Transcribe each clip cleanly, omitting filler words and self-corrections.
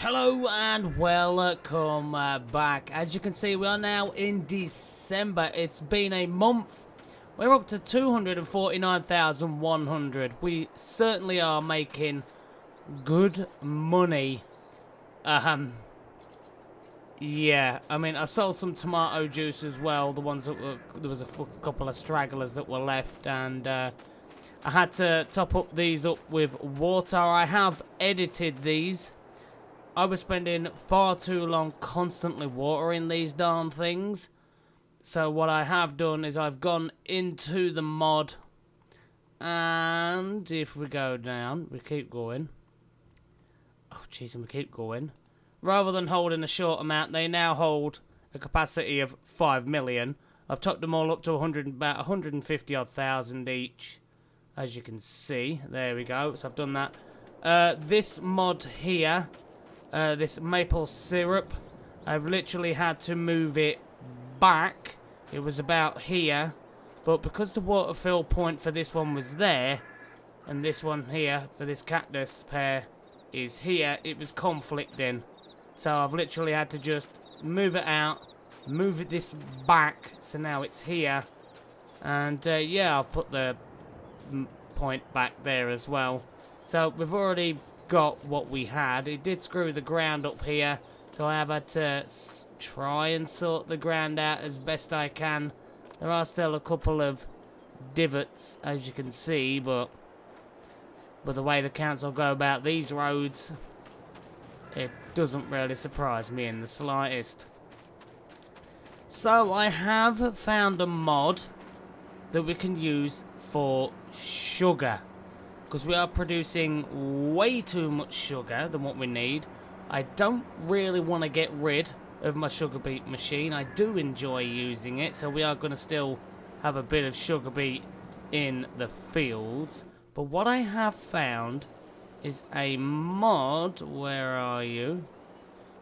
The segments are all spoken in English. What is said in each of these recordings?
Hello and welcome back. As you can see, we are now in December. It's been a month. We're up to 249,100. We certainly are making good money. Yeah, I mean, I sold some tomato juice as well. The ones that were, there was a couple of stragglers that were left, and I had to top up these up with water. I have edited these. I was spending far too long constantly watering these darn things. So what I have done is I've gone into the mod. And if we go down, we keep going. Oh, jeez, and we keep going. Rather than holding a short amount, they now hold a capacity of 5 million. I've topped them all up to about 150 odd thousand each. As you can see. There we go. So I've done that. This mod here... this maple syrup, I've literally had to move it back. It was about here, but because the water fill point for this one was there, and this one here for this cactus pear is here, it was conflicting. So I've literally had to just move it out, move it this back, so now it's here. And yeah, I've put the point back there as well. So we've already got what we had. It did screw the ground up here, so I have had to try and sort the ground out as best I can. There are still a couple of divots, as you can see, but with the way the council go about these roads, it doesn't really surprise me in the slightest. So I have found a mod that we can use for sugar, because we are producing way too much sugar than what we need. I don't really want to get rid of my sugar beet machine. I do enjoy using it, so we are going to still have a bit of sugar beet in the fields. But what I have found is a mod. Where are you?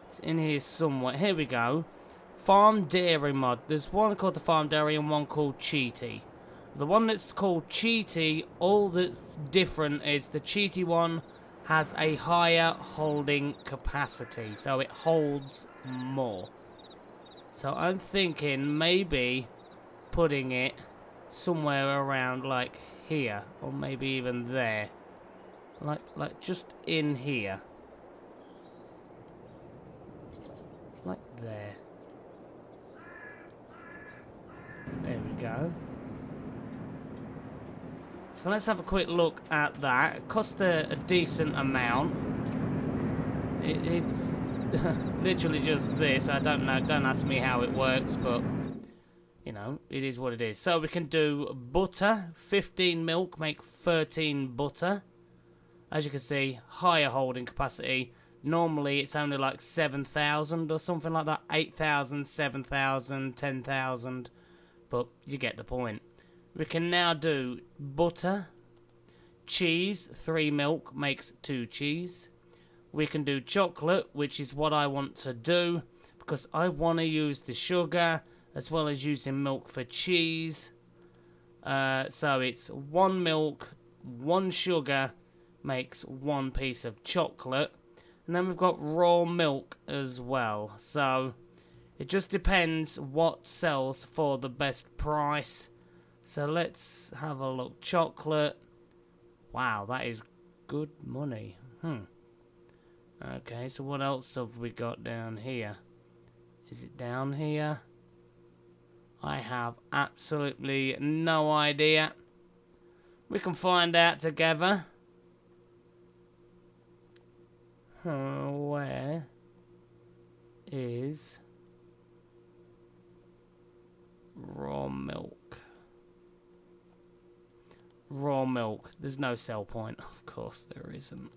It's in here somewhere. Here we go. Farm Dairy mod. There's one called the Farm Dairy and one called Cheaty. The one that's called Cheaty, all that's different is the Cheaty one has a higher holding capacity, so it holds more. So I'm thinking maybe putting it somewhere around like here, or maybe even there. Like just in here. Like there. There we go. So let's have a quick look at that. It cost a decent amount. It's literally just this. I don't know. Don't ask me how it works, but you know, it is what it is. So we can do butter. 15 milk make 13 butter. As you can see, higher holding capacity. Normally it's only like 7,000 or something like that. 8,000, 7,000, 10,000. But you get the point. We can now do butter, cheese, 3 milk makes 2 cheese. We can do chocolate, which is what I want to do, because I want to use the sugar as well as using milk for cheese. So it's 1 milk, 1 sugar makes 1 piece of chocolate. And then we've got raw milk as well. So it just depends what sells for the best price. So let's have a look. Chocolate. Wow, that is good money. Okay, so what else have we got down here? Is it down here? I have absolutely no idea. We can find out together. Where is raw milk? Raw milk. There's no sell point. Of course there isn't.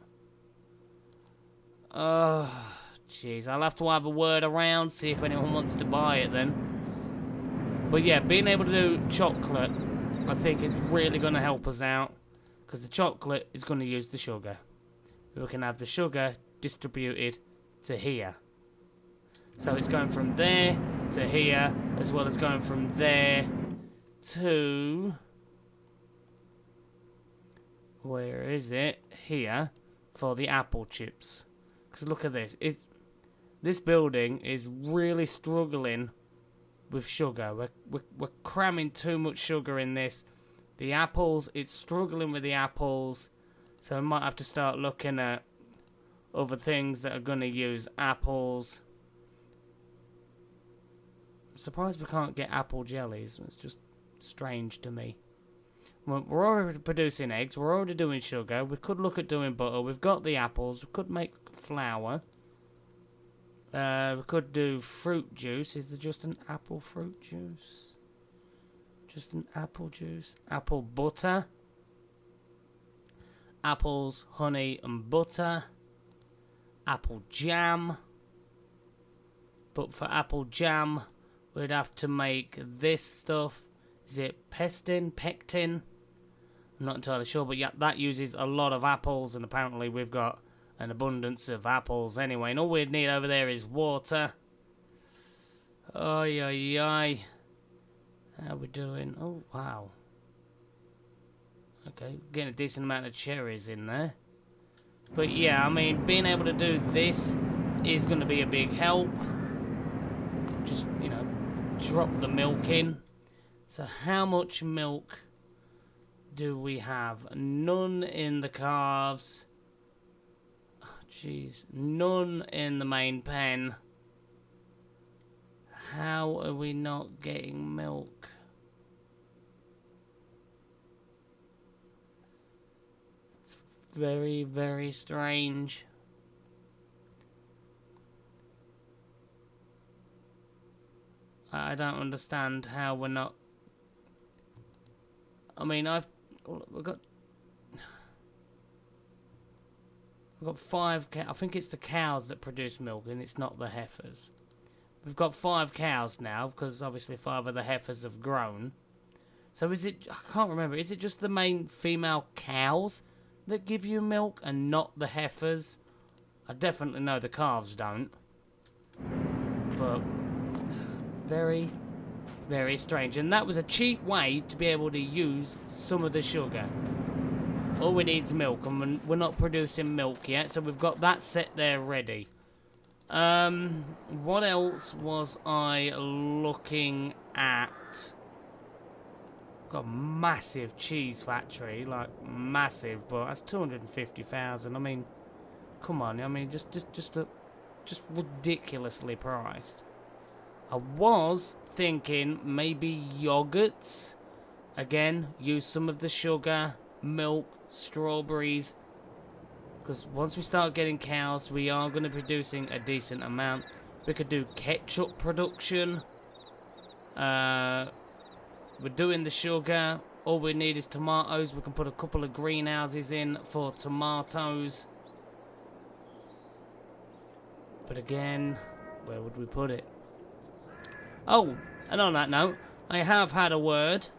Oh, jeez. I'll have to have a word around, see if anyone wants to buy it then. But yeah, being able to do chocolate, I think is really going to help us out. Because the chocolate is going to use the sugar. We can have the sugar distributed to here. So it's going from there to here, as well as going from there to... where is it? Here, for the apple chips. Because look at this. This building is really struggling with sugar. We're cramming too much sugar in this. The apples, it's struggling with the apples. So we might have to start looking at other things that are going to use apples. I'm surprised we can't get apple jellies. It's just strange to me. We're already producing eggs. We're already doing sugar. We could look at doing butter. We've got the apples. We could make flour. We could do fruit juice. Is there just an apple fruit juice? Just an apple juice. Apple butter. Apples, honey, and butter. Apple jam. But for apple jam, we'd have to make this stuff. Is it pectin? I'm not entirely sure, but yeah, that uses a lot of apples, and apparently we've got an abundance of apples anyway. And all we'd need over there is water. Oy, oy, oy. How we doing? Oh, wow. Okay, getting a decent amount of cherries in there. But yeah, I mean, being able to do this is going to be a big help. Just, you know, drop the milk in. So how much milk do we have? None in the calves. Oh, jeez. None in the main pen. How are we not getting milk? It's very, very strange. I don't understand how we're not... I mean, we've got 5 cows. I think it's the cows that produce milk, and it's not the heifers. We've got 5 cows now, because obviously 5 of the heifers have grown. So is it... I can't remember. Is it just the main female cows that give you milk, and not the heifers? I definitely know the calves don't. But... very, very strange. And that was a cheap way to be able to use some of the sugar. All we need is milk, and we're not producing milk yet, so we've got that set there ready. What else was I looking at? Got a massive cheese factory, like massive, but that's 250,000. I mean, come on. I mean, just ridiculously priced. I was thinking maybe yogurts. Again, use some of the sugar, milk, strawberries. Because once we start getting cows, we are going to be producing a decent amount. We could do ketchup production. We're doing the sugar. All we need is tomatoes. We can put a couple of greenhouses in for tomatoes. But again, where would we put it? Oh, and on that note, I have had a word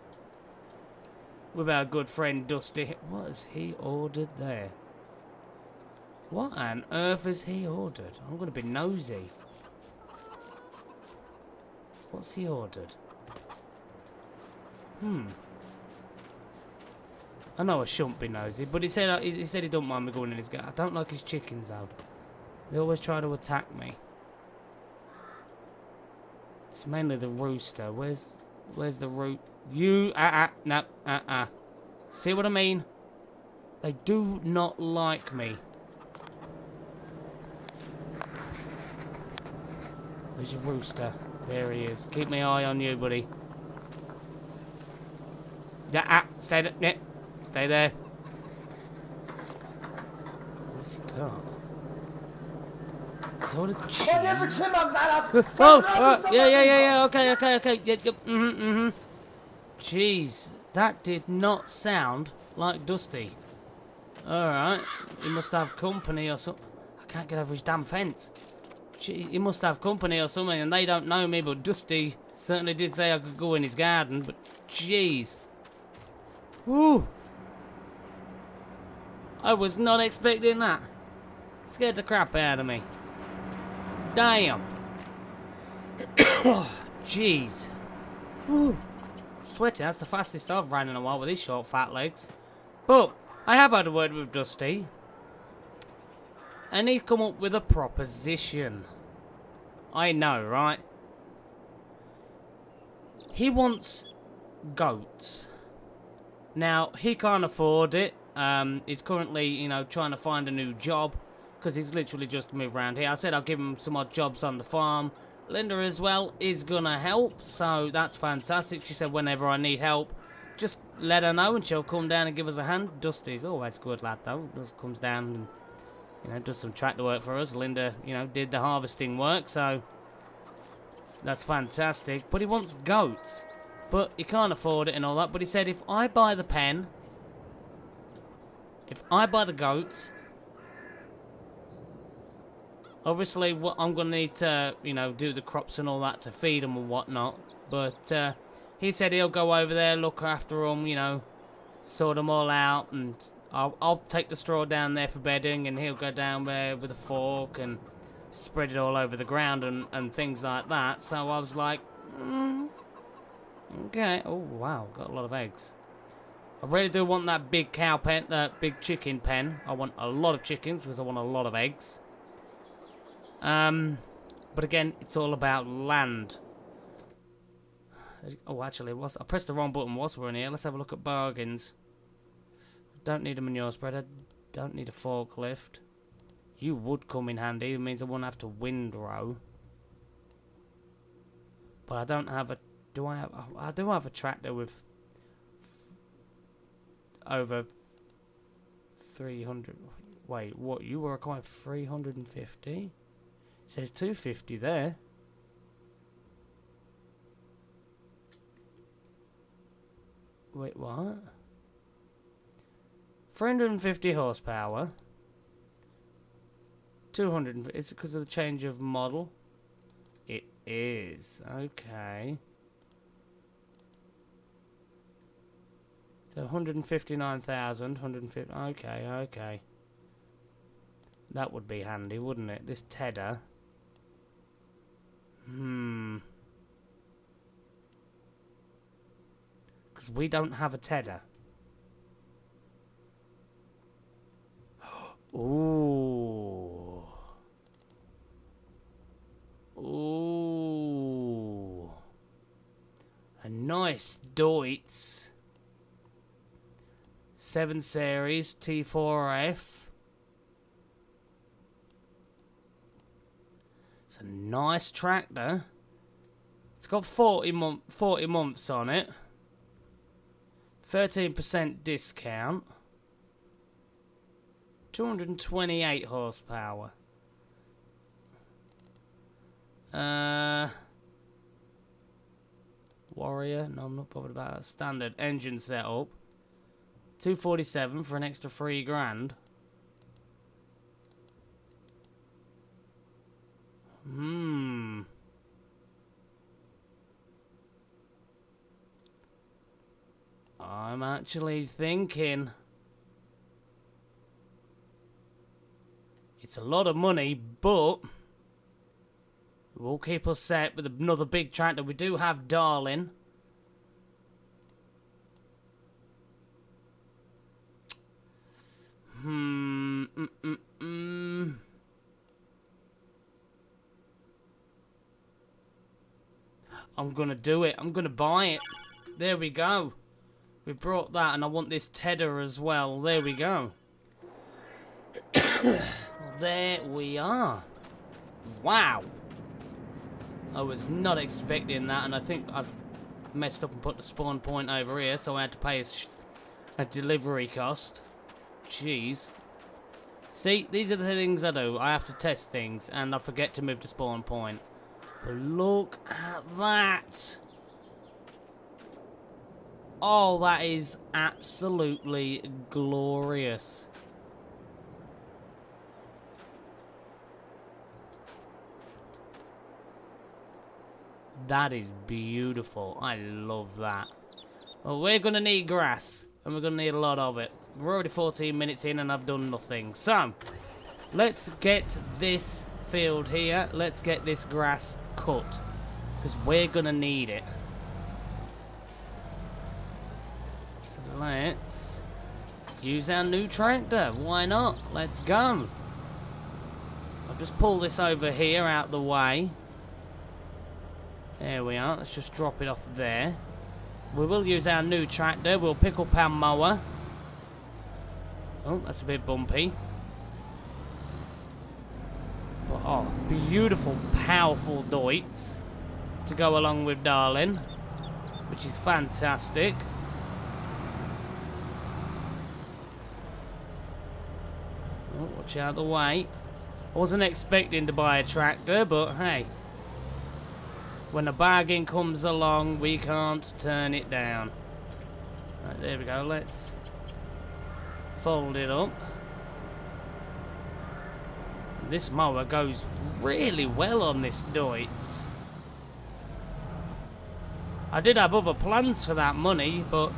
with our good friend Dusty. What has he ordered there? What on earth has he ordered? I'm going to be nosy. What's he ordered? I know I shouldn't be nosy, but he said he don't mind me going in his garden. I don't like his chickens out. They always try to attack me. It's mainly the rooster. Where's the root? You no See what I mean? They do not like me. Where's your rooster? There he is. Keep my eye on you, buddy. Stay there. Yeah, stay there. Where's he gone? Is all the cheese? Oh, yeah. Okay. Yep. Jeez, that did not sound like Dusty. Alright, he must have company or something. I can't get over his damn fence. He must have company or something, and they don't know me, but Dusty certainly did say I could go in his garden, but jeez. Woo! I was not expecting that. Scared the crap out of me. Damn. Jeez. Woo. Sweaty, that's the fastest I've ran in a while with these short fat legs. But I have had a word with Dusty. And he's come up with a proposition. I know, right? He wants goats. Now, he can't afford it. He's currently, you know, trying to find a new job because he's literally just moved around here. I said I'll give him some odd jobs on the farm. Linda as well is gonna help, so that's fantastic. She said whenever I need help, just let her know and she'll come down and give us a hand. Dusty's always a good lad though. Just comes down and, you know, does some tractor work for us. Linda, you know, did the harvesting work, so that's fantastic. But he wants goats. But he can't afford it and all that. But he said if I buy the pen, if I buy the goats, obviously I'm going to need to, you know, do the crops and all that to feed them and whatnot. But he said he'll go over there, look after them, you know, sort them all out. And I'll take the straw down there for bedding, and he'll go down there with a fork and spread it all over the ground and things like that. So I was like, okay. Oh, wow. Got a lot of eggs. I really do want that big cow pen, that big chicken pen. I want a lot of chickens because I want a lot of eggs. But again, it's all about land. Oh, actually, I pressed the wrong button whilst we're in here. Let's have a look at bargains. Don't need a manure spreader. Don't need a forklift. You would come in handy. It means I won't have to windrow. But I don't have a... Do I have... I do have a tractor with... over 300... Wait, what? You were acquired 350? It says 250 there. Wait, what? 350 horsepower. 200... It's because of the change of model? It is. Okay. So 159,000. 150... Okay, okay. That would be handy, wouldn't it? This tedder. Because we don't have a tedder. Ooh. Ooh. A nice Deutz 7 Series T4F. It's a nice tractor. It's got 40 months on it. 13% discount. 228 horsepower. Warrior. No, I'm not bothered about that. Standard engine setup. 247 for an extra $3,000. I'm actually thinking it's a lot of money, but it will keep us set with another big tractor. We do have Darling. I'm gonna do it. I'm gonna buy it. There we go. We brought that, and I want this tedder as well. There we go. There we are. Wow. I was not expecting that, and I think I've messed up and put the spawn point over here, so I had to pay a delivery cost. Jeez. See, these are the things I do. I have to test things, and I forget to move the spawn point. But look at that. Oh, that is absolutely glorious. That is beautiful. I love that. Well, we're going to need grass, and we're going to need a lot of it. We're already 14 minutes in, and I've done nothing. So, let's get this field here. Let's get this grass cut, because we're going to need it. So let's use our new tractor. Why not? Let's go. I'll just pull this over here out the way. There we are. Let's just drop it off there. We will use our new tractor. We'll pick up our mower. Oh, that's a bit bumpy. But, oh, beautiful, powerful Deutz to go along with Darling, which is fantastic. Oh, watch out the way. I wasn't expecting to buy a tractor, but hey. When a bargain comes along, we can't turn it down. Right, there we go. Let's fold it up. This mower goes really well on this Deutz. I did have other plans for that money, but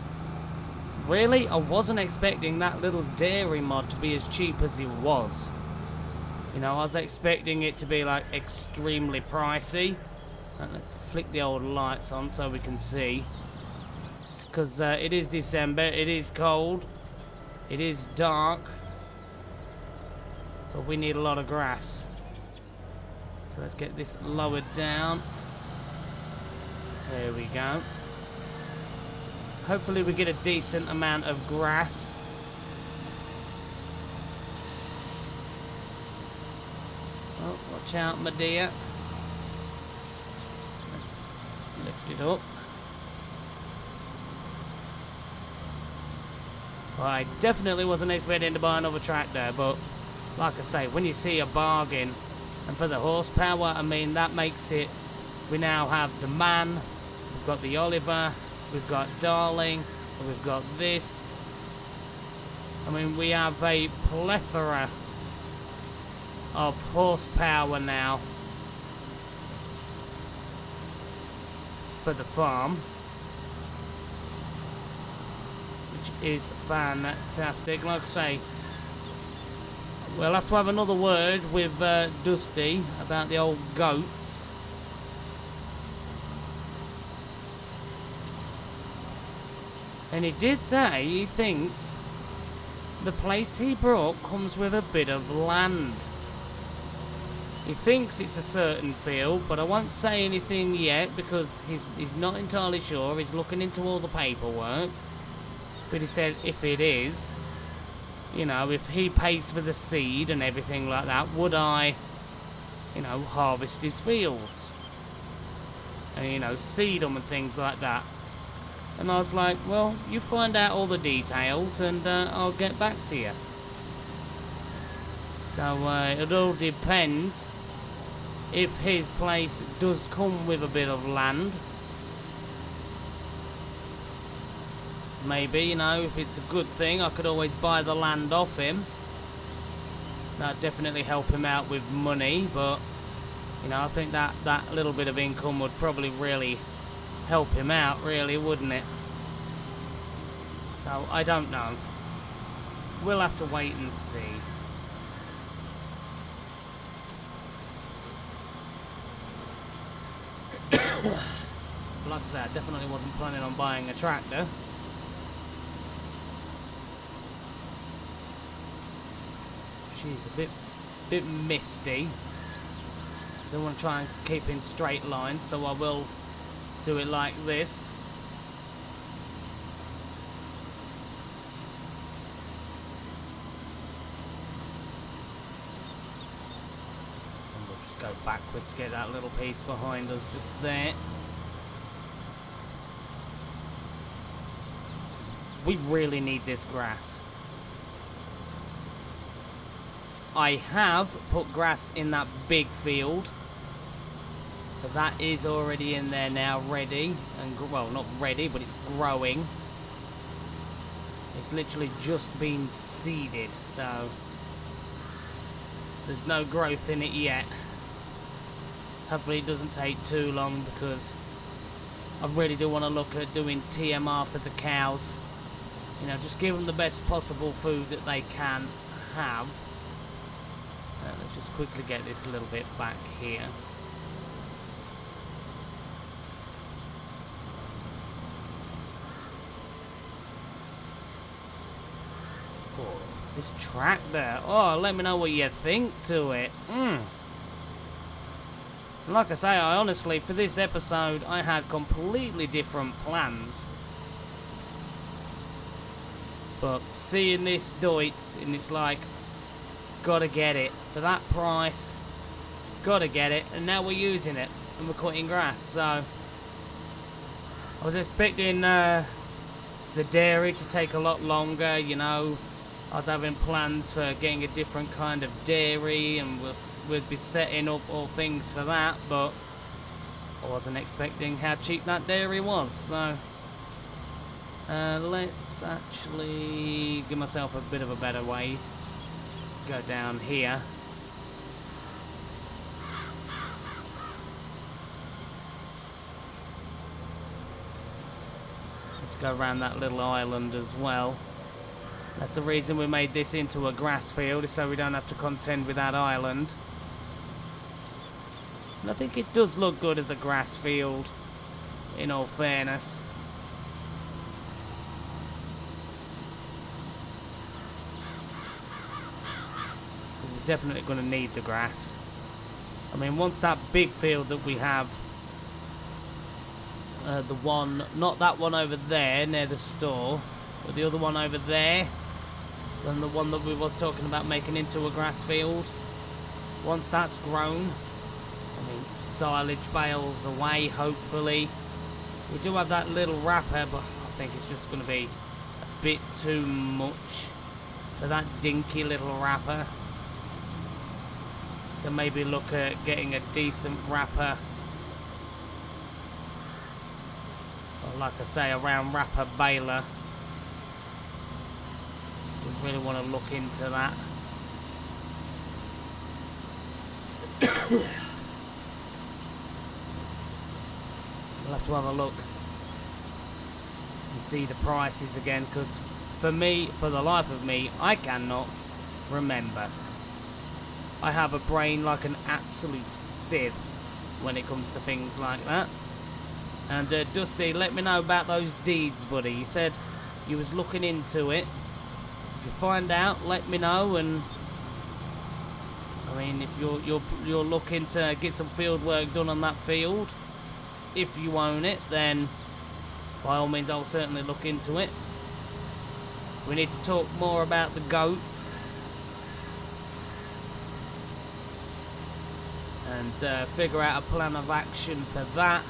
really, I wasn't expecting that little dairy mod to be as cheap as it was. You know, I was expecting it to be like extremely pricey. Right, let's flick the old lights on so we can see. Because it is December, it is cold, it is dark, but we need a lot of grass. So let's get this lowered down. There we go. Hopefully we get a decent amount of grass. Oh, watch out, my dear. Let's lift it up. Well, I definitely wasn't expecting to buy another tractor, but like I say, when you see a bargain, and for the horsepower, I mean, that makes it. We now have the Man, we've got the Oliver, we've got Darling, and we've got this. I mean, we have a plethora of horsepower now for the farm, which is fantastic. Like I say, we'll have to have another word with Dusty about the old goats. And he did say he thinks the place he brought comes with a bit of land. He thinks it's a certain field, but I won't say anything yet because he's not entirely sure. He's looking into all the paperwork. But he said if it is, you know, if he pays for the seed and everything like that, would I, you know, harvest his fields? And, you know, seed them and things like that. And I was like, well, you find out all the details and I'll get back to you. So it all depends if his place does come with a bit of land. Maybe, you know, if it's a good thing, I could always buy the land off him. That'd definitely help him out with money, but, you know, I think that little bit of income would probably really help him out, really, wouldn't it? So, I don't know. We'll have to wait and see. Like I said, I definitely wasn't planning on buying a tractor. She's a bit misty. Don't want to try and keep in straight lines, so I will do it like this. And we'll just go backwards, get that little piece behind us just there. We really need this grass. I have put grass in that big field, so that is already in there now, ready, and well, not ready, but it's growing. It's literally just been seeded, so there's no growth in it yet. Hopefully it doesn't take too long, because I really do want to look at doing TMR for the cows. You know, just give them the best possible food that they can have. Let's just quickly get this a little bit back here. Oh, This tractor. Oh, let me know what you think to it. Like I say, I honestly, for this episode, I had completely different plans. But seeing this Deutz, and it's like, gotta get it. For that price, gotta get it. And now we're using it, and we're cutting grass, so... I was expecting the dairy to take a lot longer, you know. I was having plans for getting a different kind of dairy, and we'd be setting up all things for that, but I wasn't expecting how cheap that dairy was, so let's actually give myself a bit of a better way. Go down here. Let's go around that little island as well. That's the reason we made this into a grass field, is so we don't have to contend with that island. And I think it does look good as a grass field, in all fairness. Because we're definitely going to need the grass. I mean, once that big field that we have, the one, not that one over there near the store, but the other one over there, than the one that we was talking about making into a grass field. Once that's grown, I mean, silage bales away, hopefully. We do have that little wrapper, but I think it's just going to be a bit too much for that dinky little wrapper. So maybe look at getting a decent wrapper. Or like I say, a round wrapper baler. Really want to look into that. We'll have to have a look and see the prices again, because for me, for the life of me, I cannot remember. I have a brain like an absolute sieve when it comes to things like that. And Dusty, let me know about those deeds, buddy. You said you was looking into it. If you find out, let me know. And I mean, if you're looking to get some field work done on that field, if you own it, then by all means I'll certainly look into it. We need to talk more about the goats and figure out a plan of action for that.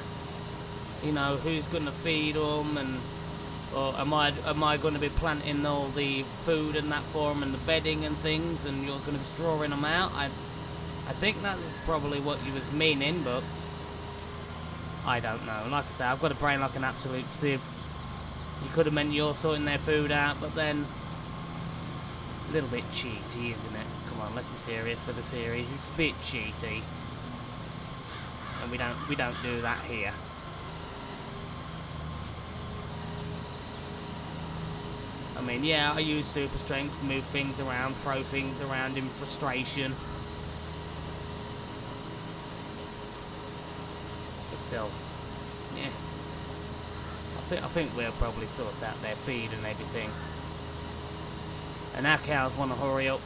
You know, who's going to feed them, and or am I going to be planting all the food and that for them, and the bedding and things, and you're going to be strawing them out? I think that is probably what you was meaning, but I don't know. Like I say, I've got a brain like an absolute sieve. You could have meant you're sorting their food out, but then a little bit cheaty, isn't it? Come on, let's be serious for the series. It's a bit cheaty, and we don't do that here. I mean, yeah, I use super strength, move things around, throw things around in frustration. But still, yeah. I think we'll probably sort out their feed and everything. And our cows want to hurry up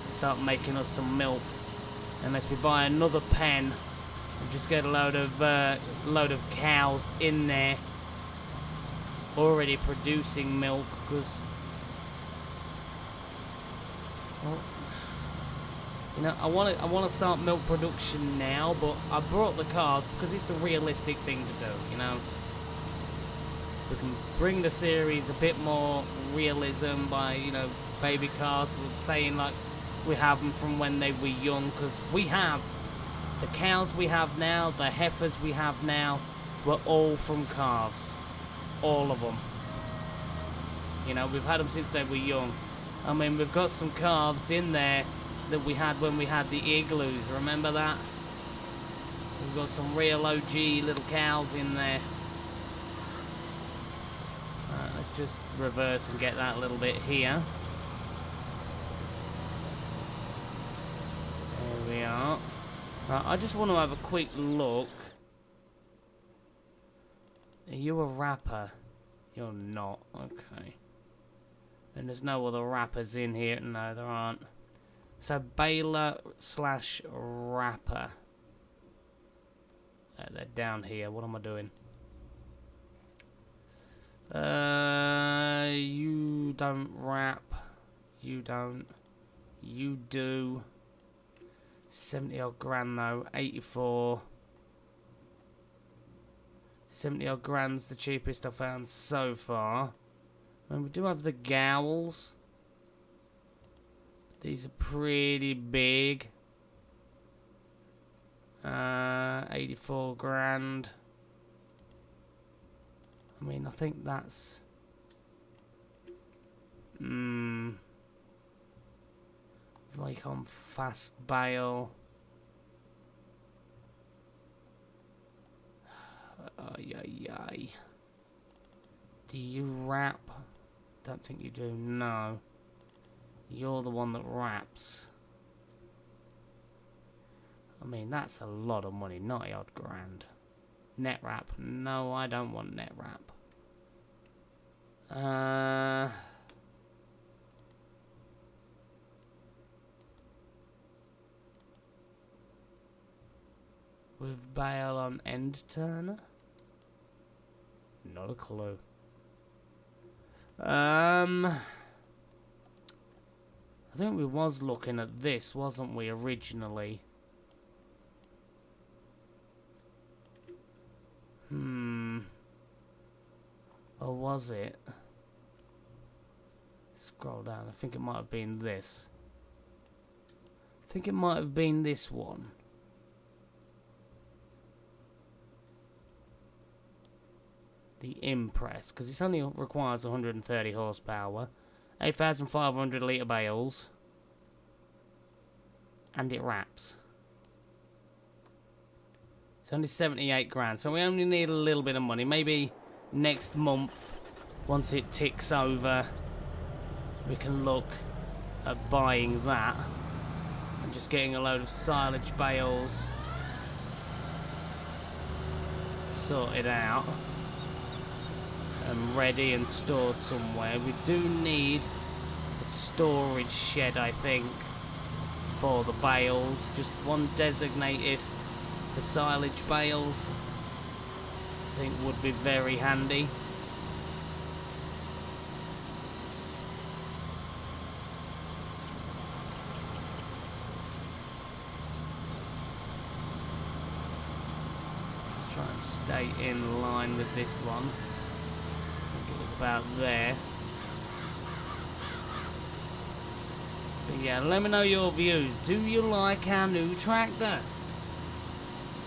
and start making us some milk. Unless we buy another pen and just get a load of cows in there already producing milk, because, well, you know, I want to start milk production now, but I brought the calves because it's the realistic thing to do. You know, we can bring the series a bit more realism by, you know, baby calves. We're saying like we have them from when they were young, because we have the cows we have now, the heifers we have now, were all from calves. All of them. You know, we've had them since they were young. I mean, we've got some calves in there that we had when we had the igloos. Remember that? We've got some real OG little cows in there. Let's just reverse and get that a little bit here. There we are. Right, I just want to have a quick look. Are you a rapper? You're not. Okay. And there's no other wrappers in here. No, there aren't. So baler slash wrapper. They're down here. What am I doing? You don't wrap. You don't. You do. 70 odd grand though. 84. 70 odd grand's the cheapest I've found so far. And we do have the gowls. These are pretty big. 84 grand. I mean, I think that's... like on fast bail. Ay. Do you wrap? Don't think you do, no. You're the one that wraps. I mean, that's a lot of money, 90 odd grand. Net wrap. No, I don't want net wrap. With bail on end turner? Not a clue. I think we was looking at this, wasn't we, originally? Or was it? Scroll down. I think it might have been this. I think it might have been this one. The Impress, because this only requires 130 horsepower, 8,500 litre bales, and it wraps. It's only 78 grand, so we only need a little bit of money. Maybe next month, once it ticks over, we can look at buying that and just getting a load of silage bales sorted out and ready and stored somewhere. We do need a storage shed, I think, for the bales. Just one designated for silage bales, I think would be very handy. Let's try and stay in line with this one. About there. But yeah, let me know your views. Do you like our new tractor?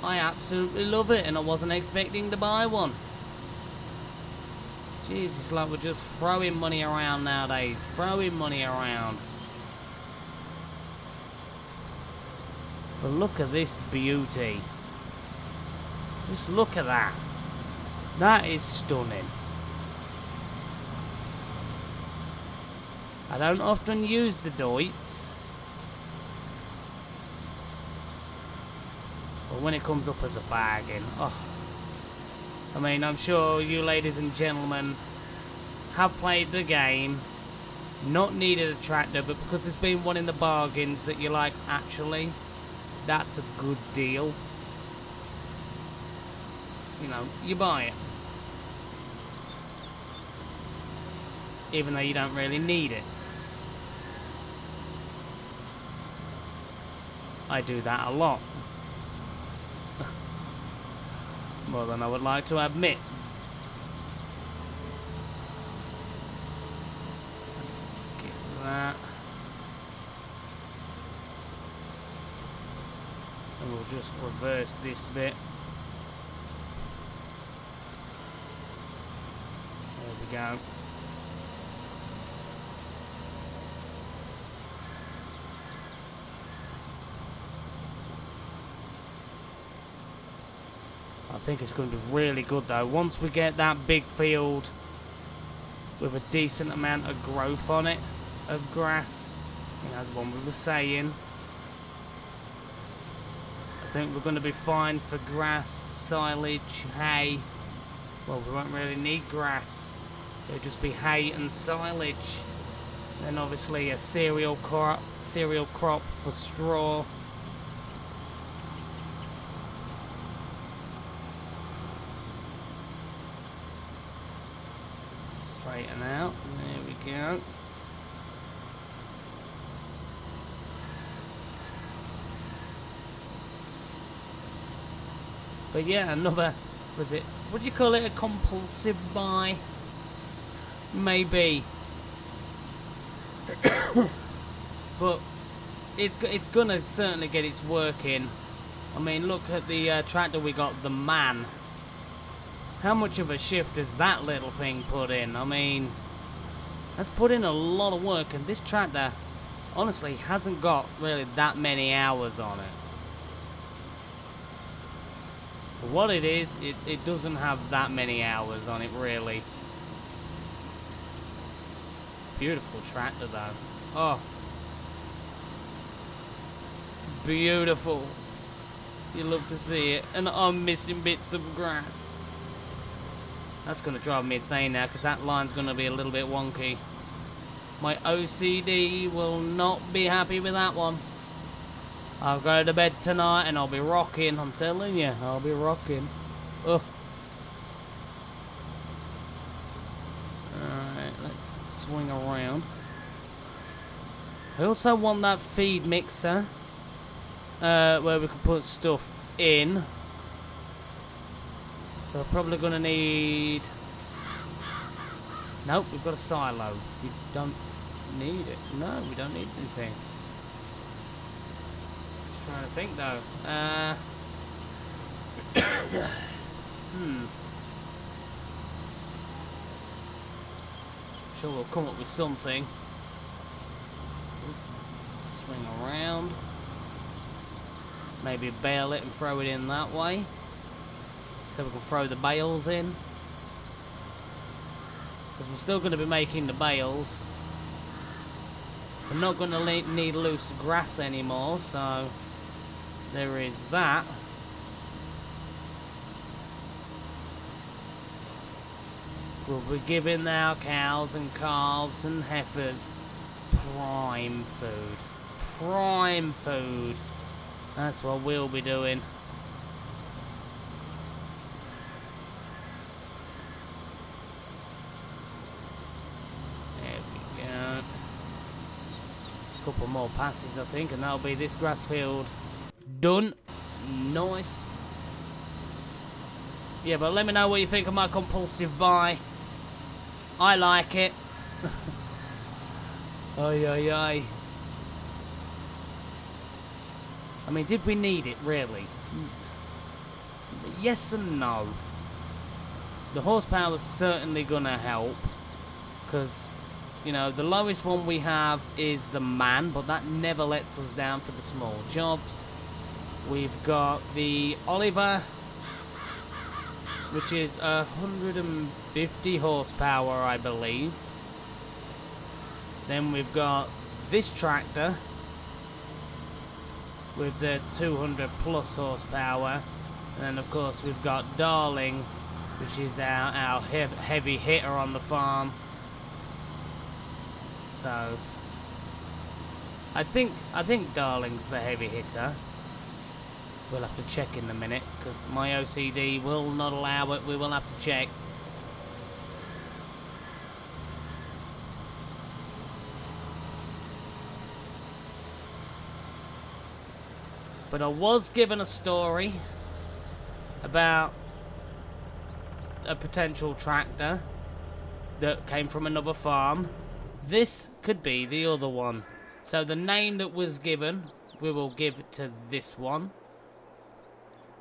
I absolutely love it, and I wasn't expecting to buy one. Jeez, it's like we're just throwing money around nowadays. Throwing money around. But look at this beauty. Just look at that. That is stunning. I don't often use the Deutz, but when it comes up as a bargain, oh. I mean, I'm sure you ladies and gentlemen have played the game, not needed a tractor, but because there's been one in the bargains that you're like, actually, that's a good deal. You know, you buy it. Even though you don't really need it. I do that a lot. More than I would like to admit. Let's get that. And we'll just reverse this bit. There we go. I think it's going to be really good though. Once we get that big field with a decent amount of growth on it, of grass, you know, the one we were saying, I think we're going to be fine for grass, silage, hay. Well, we won't really need grass. It'll just be hay and silage. Then obviously a cereal crop for straw. Straighten out. There we go. But yeah, another, was it, would you call it a compulsive buy? Maybe. But it's gonna certainly get its work in. I mean, look at the tractor we got, the Man. How much of a shift has that little thing put in? I mean, that's put in a lot of work, and this tractor, honestly, hasn't got really that many hours on it. For what it is, it doesn't have that many hours on it, really. Beautiful tractor, though. Oh. Beautiful. You love to see it. And I'm missing bits of grass. That's going to drive me insane now, because that line's going to be a little bit wonky. My OCD will not be happy with that one. I'll go to bed tonight and I'll be rocking. I'm telling you, I'll be rocking. Oh. Alright, let's swing around. I also want that feed mixer. Where we can put stuff in. So we're probably going to need... Nope, we've got a silo. We don't need it. No, we don't need anything. Just trying to think though. Sure we'll come up with something. Swing around. Maybe bale it and throw it in that way. So we can throw the bales in. Because we're still going to be making the bales. We're not going to need loose grass anymore, so there is that. We'll be giving our cows and calves and heifers prime food. Prime food. That's what we'll be doing. There we go. Couple more passes, I think, and that'll be this grass field done. Nice. Yeah, but let me know what you think of my compulsive buy. I like it. Ay, ay, ay. I mean, did we need it, really? Yes and no. The horsepower is certainly going to help. Because, you know, the lowest one we have is the Man, but that never lets us down for the small jobs. We've got the Oliver, which is 150 horsepower, I believe. Then we've got this tractor with the 200 plus horsepower, and then of course we've got Darling, which is our heavy hitter on the farm. So I think Darling's the heavy hitter. We'll have to check in a minute because my OCD will not allow it. We will have to check. But I was given a story about a potential tractor that came from another farm. This could be the other one. So the name that was given, we will give to this one.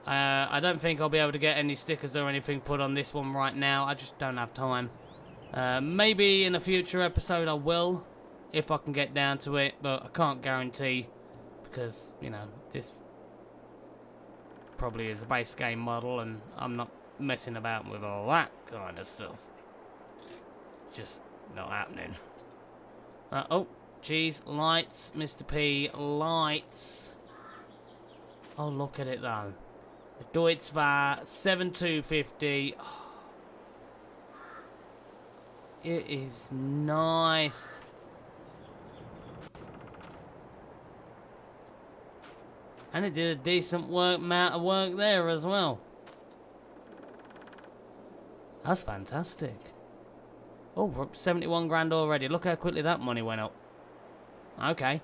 I don't think I'll be able to get any stickers or anything put on this one right now. I just don't have time. Maybe in a future episode I will, if I can get down to it, but I can't guarantee. Because, you know, this probably is a base game model and I'm not messing about with all that kind of stuff. Just not happening. Oh, geez, lights, Mr. P, lights. Oh, look at it though. The Deutz 7250. Oh, it is nice. And it did a decent amount of work there as well. That's fantastic. Oh, we're up 71 grand already. Look how quickly that money went up. Okay.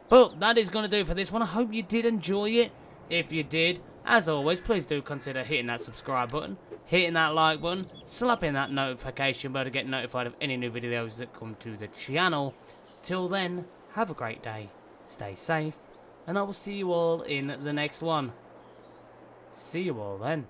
But that is going to do for this one. I hope you did enjoy it. If you did, as always, please do consider hitting that subscribe button, hitting that like button, slapping that notification bell to get notified of any new videos that come to the channel. Till then, have a great day, stay safe, and I will see you all in the next one. See you all then.